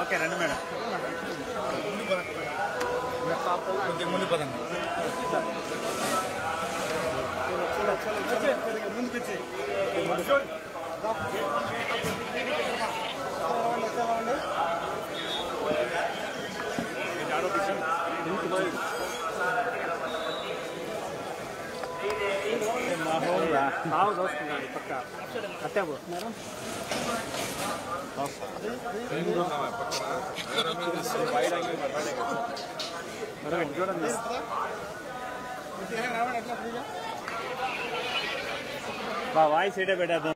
Okay రండి madam. ముందు పదండి. పక్క అత్తే వాయిస్ ఏటే పెట్టేద్దాం.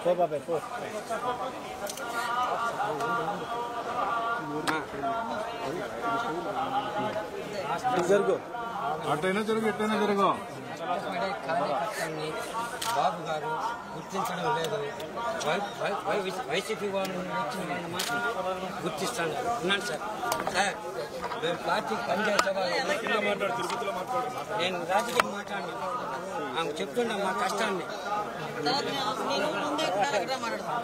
పో బాబాయ్ పో. జరుగు అటైనా జరుగు ఎట్టైనా జరుగు. కార్యకర్తల్ని బాబు గారు గుర్తించడం లేదు. వైసీపీ వాళ్ళు వచ్చిన వాళ్ళని మాత్రం గుర్తిస్తాను ఉన్నాను సార్. సార్ మేము పార్టీకి పనిచేసే వాళ్ళు నేను రాజకీయం మాట్లాడినా ఆమె చెప్తున్నా మా కష్టాన్ని.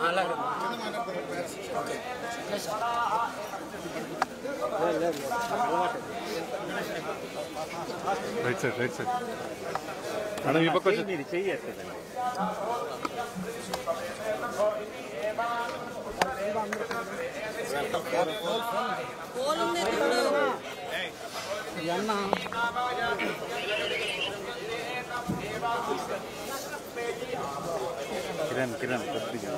అలాగే right side right side madam. ఈ పక్క మీరు చెయ్యట్లేదండి. కిరణ్ కిరణ్ కొద్దిగా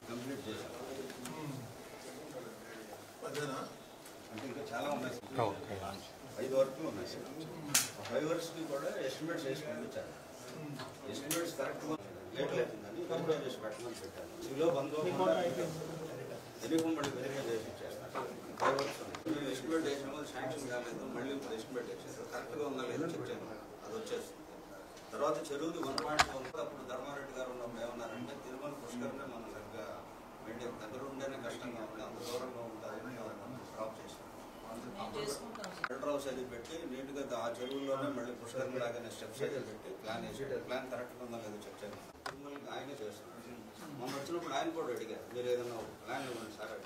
కంప్లీట్ చేశాం. అంటే ఇంకా చాలా ఉన్నాయి. 5 వర్క్లు ఉన్నాయి సార్. 5 వర్క్స్కి కూడా ఎస్టిమేట్స్ వేసి పంపించాను. ఎస్టిమేట్స్ కరెక్ట్గా లేట్ అవుతుందని కంప్లీట్ చేసి పెట్టమని పెట్టాను. ఇందులో యూనిఫామ్ మళ్ళీ వెరిఫై చేసి ఇచ్చేస్తాను. 5 వర్క్స్ ఉన్నాయి. ఎస్టిమేట్ వేసాము, శాంక్షన్ కాలేదు. మళ్ళీ ఇప్పుడు ఎస్టిమేట్ వేసేసారు. కరెక్ట్గా ఉందా లేదో చెక్ చేయను. అది వచ్చేస్తుంది. తర్వాత చెరువులు 1.1 అప్పుడు ధర్మారెడ్డి గారు ఉన్నప్పుడు ఏమన్నారంటే తిరుమల పుష్కరనే మనం సరిగ్గా మెయింటైన్ దగ్గర ఉంటేనే కష్టంగా ఉంది, అంత దూరంగా ఉంటుందని డ్రాప్ చేశాం. ఫిల్టర్ హౌస్ అది పెట్టి నీట్గా ఆ చెరువుల్లోనే మళ్ళీ పుష్కరం లాగానే స్టెప్స్ అయితే పెట్టి ప్లాన్ వేసి ప్లాన్ కరెక్ట్గా ఉందా లేదో చెక్ చేయాలి. తిరుమలకి ఆయనే చేస్తున్నాం. మొన్న వచ్చినప్పుడు ఆయన కూడా అడిగారు, మీరు ఏదైనా ప్లాన్ ఇవ్వండి సార్, అది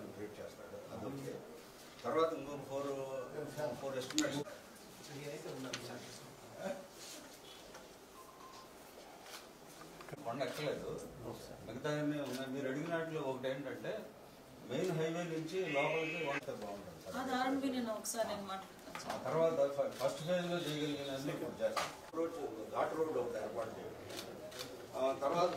మీరు క్రియేట్ చేస్తాడు. అది తర్వాత ఇంకొక 4 ఎస్టిమేట్స్ కొండ ఎక్కలేదు, మిగతా ఉన్నాయి. మీరు అడిగినట్లు ఒకటి ఏంటంటే మెయిన్ హైవే నుంచి లోపలికి వంట బాగుంటుంది సార్. ఆ తర్వాత ఫస్ట్ ఫేజ్ లో చేయగలిగినన్ని చేస్తాం. ఘాట్ రోడ్ ఒకటి ఏర్పాటు చేయాలి. తర్వాత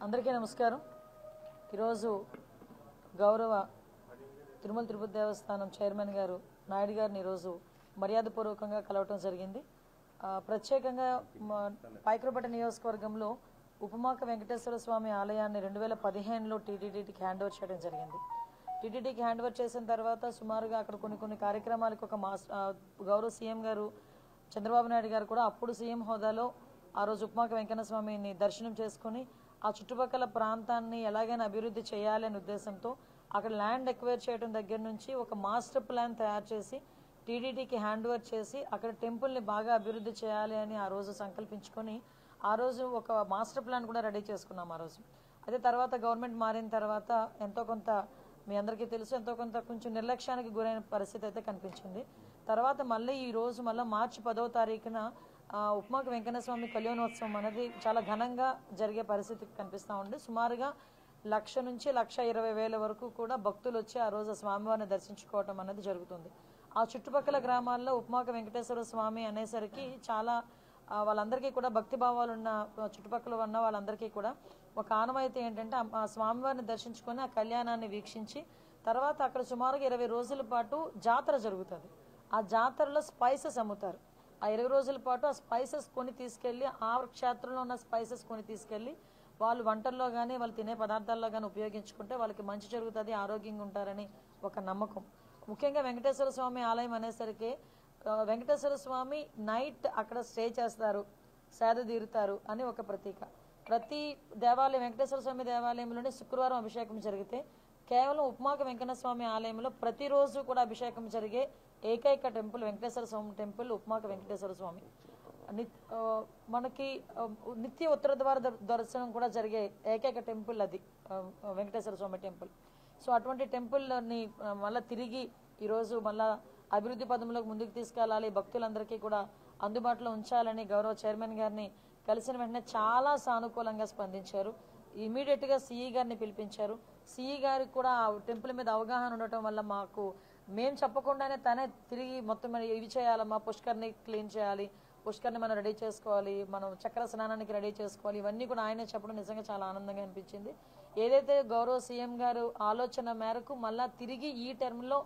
అందరికీ నమస్కారం. ఈరోజు గౌరవ తిరుమల తిరుపతి దేవస్థానం చైర్మన్ గారు నాయుడు గారిని ఈరోజు మర్యాదపూర్వకంగా కలవటం జరిగింది. ప్రత్యేకంగా పైకరపేట నియోజకవర్గంలో ఉపమాక వెంకటేశ్వర స్వామి ఆలయాన్ని 2015లో టీటీడీకి హ్యాండ్ ఓవర్ చేయడం జరిగింది. టీటీడీకి హ్యాండ్ ఓవర్ చేసిన తర్వాత సుమారుగా అక్కడ కొన్ని కార్యక్రమాలకు ఒక గౌరవ సీఎం గారు చంద్రబాబు నాయుడు గారు కూడా అప్పుడు సీఎం హోదాలో ఆ రోజు ఉపమాక వెంకన్న స్వామిని దర్శనం చేసుకుని ఆ చుట్టుపక్కల ప్రాంతాన్ని ఎలాగైనా అభివృద్ధి చేయాలి అనే ఉద్దేశంతో అక్కడ ల్యాండ్ ఎక్వైర్ చేయడం దగ్గర నుంచి ఒక మాస్టర్ ప్లాన్ తయారు చేసి టీటీడీకి హ్యాండ్ ఓవర్ చేసి అక్కడ టెంపుల్ని బాగా అభివృద్ధి చేయాలి అని ఆ రోజు సంకల్పించుకొని ఆ రోజు ఒక మాస్టర్ ప్లాన్ కూడా రెడీ చేసుకున్నాం ఆ రోజు. అదే తర్వాత గవర్నమెంట్ మారిన తర్వాత ఎంతో కొంత మీ అందరికీ తెలుసు ఎంతో కొంత కొంచెం నిర్లక్ష్యానికి గురైన పరిస్థితి అయితే కనిపించింది. తర్వాత మళ్ళీ ఈ రోజు మళ్ళీ మార్చి 10వ తారీఖున ఉప్మాక వెంకన్న స్వామి కళ్యాణోత్సవం అనేది చాలా ఘనంగా జరిగే పరిస్థితి కనిపిస్తూ ఉంది. సుమారుగా 1,00,000 నుంచి 1,20,000 వరకు కూడా భక్తులు వచ్చి ఆ రోజు స్వామివారిని దర్శించుకోవటం అనేది జరుగుతుంది. ఆ చుట్టుపక్కల గ్రామాల్లో ఉప్మాక వెంకటేశ్వర స్వామి అనేసరికి చాలా వాళ్ళందరికీ కూడా భక్తి భావాలు ఉన్న చుట్టుపక్కల ఉన్న వాళ్ళందరికీ కూడా ఒక ఆనవాయితీ ఏంటంటే ఆ స్వామివారిని దర్శించుకొని ఆ కళ్యాణాన్ని వీక్షించి తర్వాత అక్కడ సుమారుగా 20 రోజుల పాటు జాతర జరుగుతుంది. ఆ జాతరలో స్పైసెస్ అమ్ముతారు. ఆ 20 రోజుల పాటు ఆ స్పైసెస్ కొని తీసుకెళ్లి ఆ క్షేత్రంలో ఉన్న స్పైసెస్ కొని తీసుకెళ్లి వాళ్ళు వంటల్లో కానీ వాళ్ళు తినే పదార్థాల్లో కానీ ఉపయోగించుకుంటే వాళ్ళకి మంచి జరుగుతుంది, ఆరోగ్యంగా ఉంటారని ఒక నమ్మకం. ముఖ్యంగా వెంకటేశ్వర స్వామి ఆలయం అనేసరికి వెంకటేశ్వర స్వామి నైట్ అక్కడ స్టే చేస్తారు, సేద తీరుతారు అని ఒక ప్రతీక. ప్రతి దేవాలయం వెంకటేశ్వర స్వామి దేవాలయంలోనే శుక్రవారం అభిషేకం జరిగితే కేవలం ఉప్మాక వెంకన్న స్వామి ఆలయంలో ప్రతిరోజు కూడా అభిషేకం జరిగే ఏకైక టెంపుల్ వెంకటేశ్వర స్వామి టెంపుల్ ఉప్మాక వెంకటేశ్వర స్వామి. మనకి నిత్య ఉత్తర ద్వార దర్శనం కూడా జరిగే ఏకైక టెంపుల్ అది వెంకటేశ్వర స్వామి టెంపుల్. సో అటువంటి టెంపుల్ని మళ్ళీ తిరిగి ఈరోజు మళ్ళా అభివృద్ధి పదంలోకి ముందుకు తీసుకెళ్లాలి, భక్తులందరికీ కూడా అందుబాటులో ఉంచాలని గౌరవ చైర్మన్ గారిని కలిసిన వెంటనే చాలా సానుకూలంగా స్పందించారు. ఇమీడియట్ గా సిఈ గారిని పిలిపించారు. సిఈ గారికి కూడా ఆ టెంపుల్ మీద అవగాహన ఉండటం వల్ల మేము చెప్పకుండానే తనే తిరిగి మొత్తం ఇవి చేయాలమ్మా, పుష్కర్ని క్లీన్ చేయాలి, పుష్కర్ని మనం రెడీ చేసుకోవాలి, మనం చక్ర స్నానానికి రెడీ చేసుకోవాలి, ఇవన్నీ కూడా ఆయనే చెప్పడం నిజంగా చాలా ఆనందంగా అనిపించింది. ఏదైతే గౌరవ సీఎం గారు ఆలోచన మేరకు మళ్ళా తిరిగి ఈ టర్మ్లో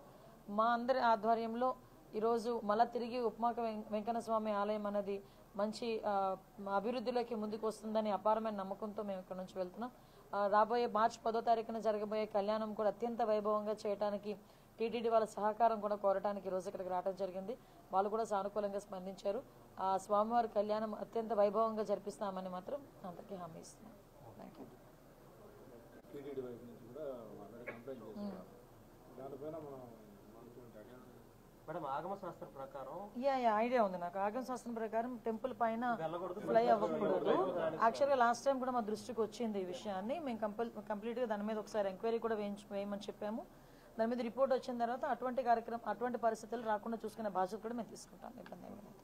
మా అందరి ఆధ్వర్యంలో ఈరోజు మళ్ళా తిరిగి ఉప్మాక వెంకన్న స్వామి ఆలయం అనేది మంచి అభివృద్ధిలోకి ముందుకు వస్తుందని అపారమైన నమ్మకంతో మేము ఇక్కడ నుంచి వెళ్తున్నాం. రాబోయే మార్చి 10వ తారీఖున జరగబోయే కళ్యాణం కూడా అత్యంత వైభవంగా చేయడానికి టీటీడీ వాళ్ళ సహకారం కూడా కోరడానికి ఈరోజు ఇక్కడికి రావడం జరిగింది. వాళ్ళు కూడా సానుకూలంగా స్పందించారు. ఆ స్వామివారి కళ్యాణం అత్యంత వైభవంగా జరిపిస్తామని మాత్రం అందరికీ హామీ ఇస్తున్నాం. Thank you. మేడం ఆగమ శాస్త్రం ప్రకారం ఐడియా ఉంది నాకు. ఆగమ శాస్త్రం ప్రకారం టెంపుల్ పైన ఫ్లై అవ్వకూడదు. యాక్చువల్గా లాస్ట్ టైం కూడా మా దృష్టికి వచ్చింది ఈ విషయాన్ని. మేము కంప్లీట్ గా దాని మీద ఒకసారి ఎంక్వైరీ కూడా వేయమని చెప్పాము. దాని మీద రిపోర్ట్ వచ్చిన తర్వాత అటువంటి పరిస్థితులు రాకుండా చూసుకునే బాధ్యత కూడా మేము తీసుకుంటాం. ఇబ్బంది ఏమీ లేదు.